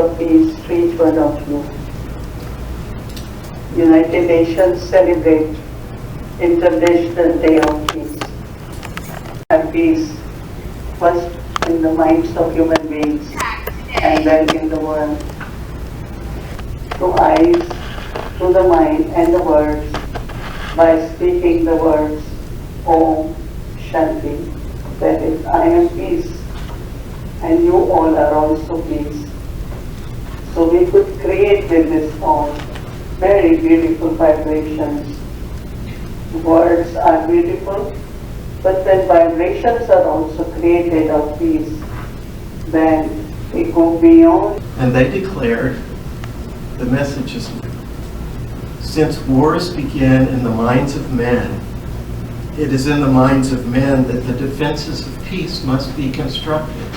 of peace to each one of you. United Nations celebrate International Day of Peace. And peace first in the minds of human beings and then in the world. Through eyes, through the mind and the words, by speaking the words Om Shanti, that is, I am peace, and you all are also peace. So we could create with this song very beautiful vibrations. Words are beautiful, but when vibrations are also created of peace, then we go beyond. And they declared the message is, since wars begin in the minds of men, it is in the minds of men that the defenses of peace must be constructed.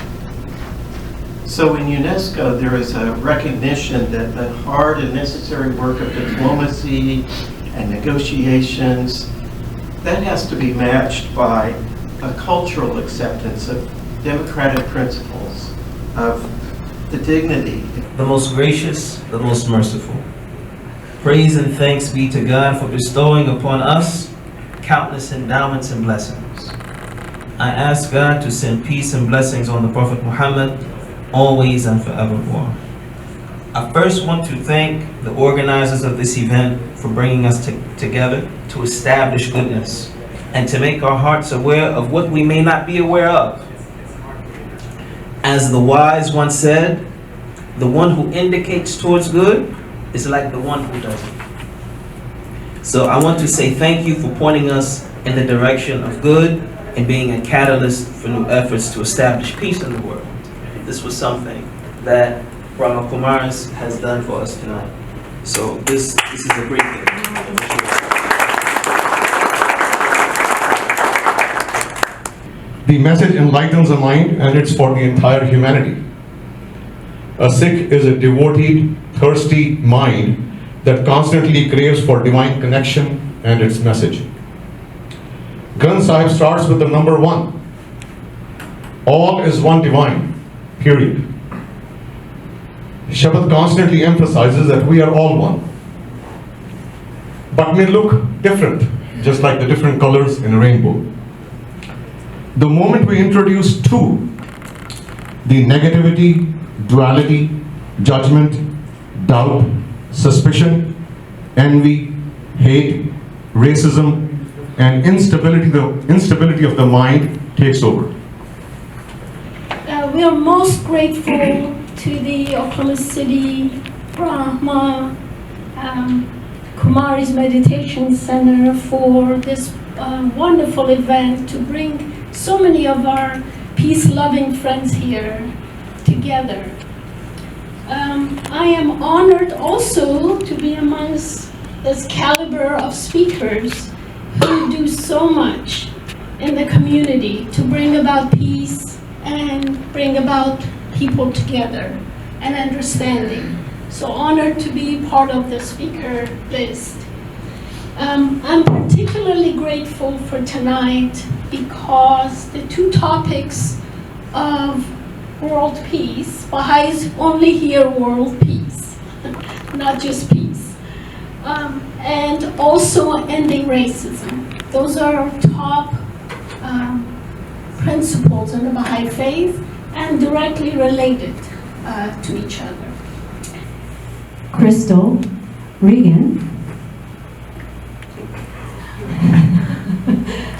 So in UNESCO, there is a recognition that the hard and necessary work of diplomacy and negotiations, that has to be matched by a cultural acceptance of democratic principles, of the dignity. The most gracious, the most merciful. Praise and thanks be to God for bestowing upon us countless endowments and blessings. I ask God to send peace and blessings on the Prophet Muhammad, always and forevermore. I first want to thank the organizers of this event for bringing us together to establish goodness and to make our hearts aware of what we may not be aware of. As the wise one said, the one who indicates towards good is like the one who doesn't. So I want to say thank you for pointing us in the direction of good and being a catalyst for new efforts to establish peace in the world. This was something that Brahma Kumaris has done for us tonight. So this is a great thing. The message enlightens the mind, and it's for the entire humanity. A Sikh is a devoted, thirsty mind that constantly craves for divine connection and its message. Granth Sahib starts with the number 1. All is one divine, period. Shabad constantly emphasizes that we are all one, but may look different, just like the different colors in a rainbow. The moment we introduce two, the negativity, duality, judgment, doubt, suspicion, envy, hate, racism, and instability of the mind takes over. We are most grateful to the Oklahoma City Brahma Kumari's Meditation Center for this wonderful event to bring so many of our peace-loving friends here together. I am honored also to be amongst this caliber of speakers who do so much in the community to bring about peace and bring about people together and understanding. So honored to be part of the speaker list. I'm particularly grateful for tonight because the two topics of world peace, Baha'is only hear world peace, not just peace, and also ending racism. Those are our top principles in the Baha'i faith and directly related to each other. Crystal Regan.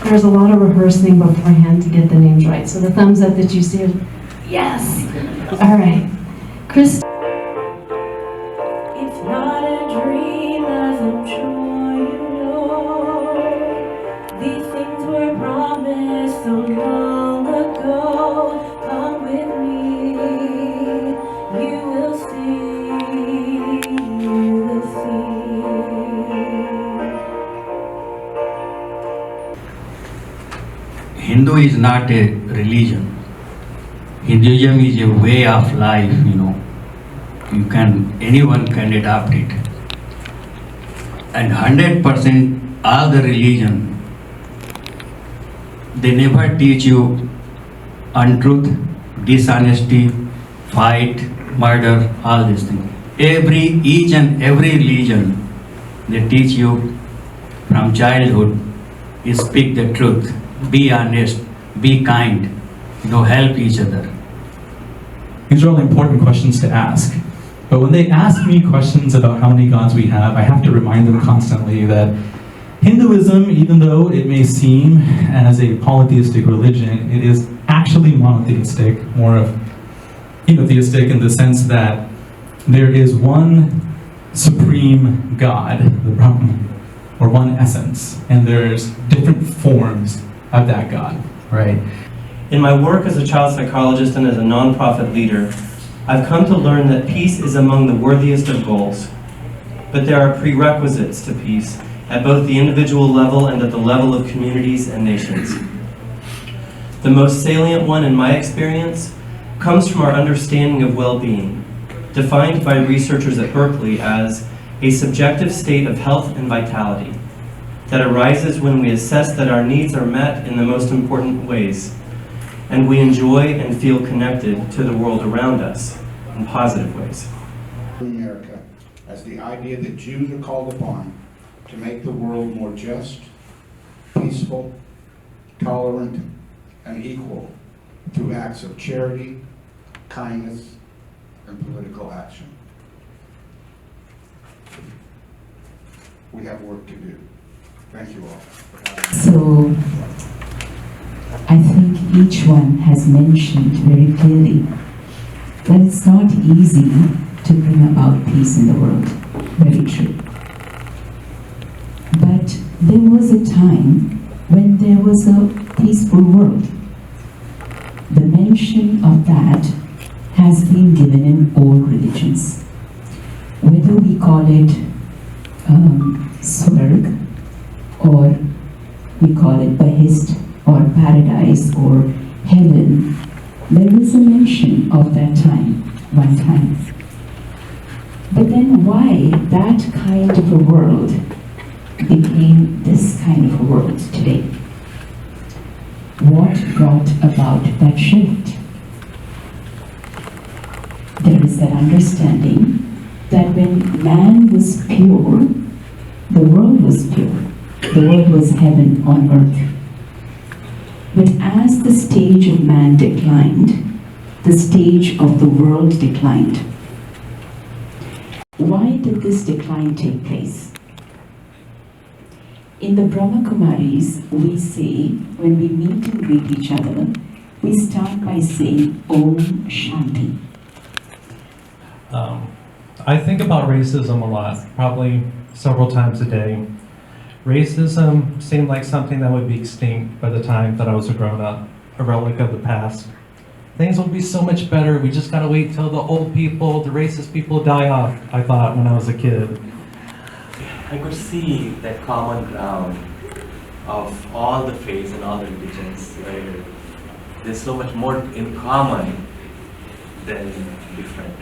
There's a lot of rehearsing beforehand to get the names right. So the thumbs up that you see, yes. All right. Crystal. It's not a dream, as I'm sure you know. These things were promised so long ago. Come with me, you will see, you will see. Hindu is not a religion. Hinduism is a way of life, you know. Anyone can adopt it. And 100% all the religion, they never teach you untruth, dishonesty, fight, murder, all these things. Each and every religion, they teach you from childhood, is speak the truth, be honest, be kind, help each other. These are all important questions to ask. But when they ask me questions about how many gods we have, I have to remind them constantly that Hinduism, even though it may seem as a polytheistic religion, it is actually monotheistic, more of enotheistic in the sense that there is one supreme God, the Brahman, or one essence, and there's different forms of that God, right? In my work as a child psychologist and as a nonprofit leader, I've come to learn that peace is among the worthiest of goals. But there are prerequisites to peace at both the individual level and at the level of communities and nations. The most salient one in my experience comes from our understanding of well-being, defined by researchers at Berkeley as a subjective state of health and vitality that arises when we assess that our needs are met in the most important ways, and we enjoy and feel connected to the world around us in positive ways. America as the idea that Jews are called upon to make the world more just, peaceful, tolerant, and equal through acts of charity, kindness, and political action. We have work to do. Thank you all for having me. So, I think each one has mentioned very clearly that it's not easy to bring about peace in the world. Very true. But there was a time when there was a peaceful world. The mention of that has been given in all religions. Whether we call it Swarg, or we call it Bahist, or paradise, or heaven, there is a mention of that time, one time. But then why that kind of a world became this kind of a world today? What brought about that shift? There is that understanding that when man was pure, the world was pure. The world was heaven on earth. But as the stage of man declined, the stage of the world declined. Why did this decline take place? In the Brahma Kumaris, we say, when we meet and greet each other, we start by saying Om Shanti. I think about racism a lot, probably several times a day. Racism seemed like something that would be extinct by the time that I was a grown-up, a relic of the past. Things will be so much better, we just gotta wait till the old people, the racist people die off, I thought when I was a kid. I could see that common ground of all the faiths and all the religions where there's so much more in common than different.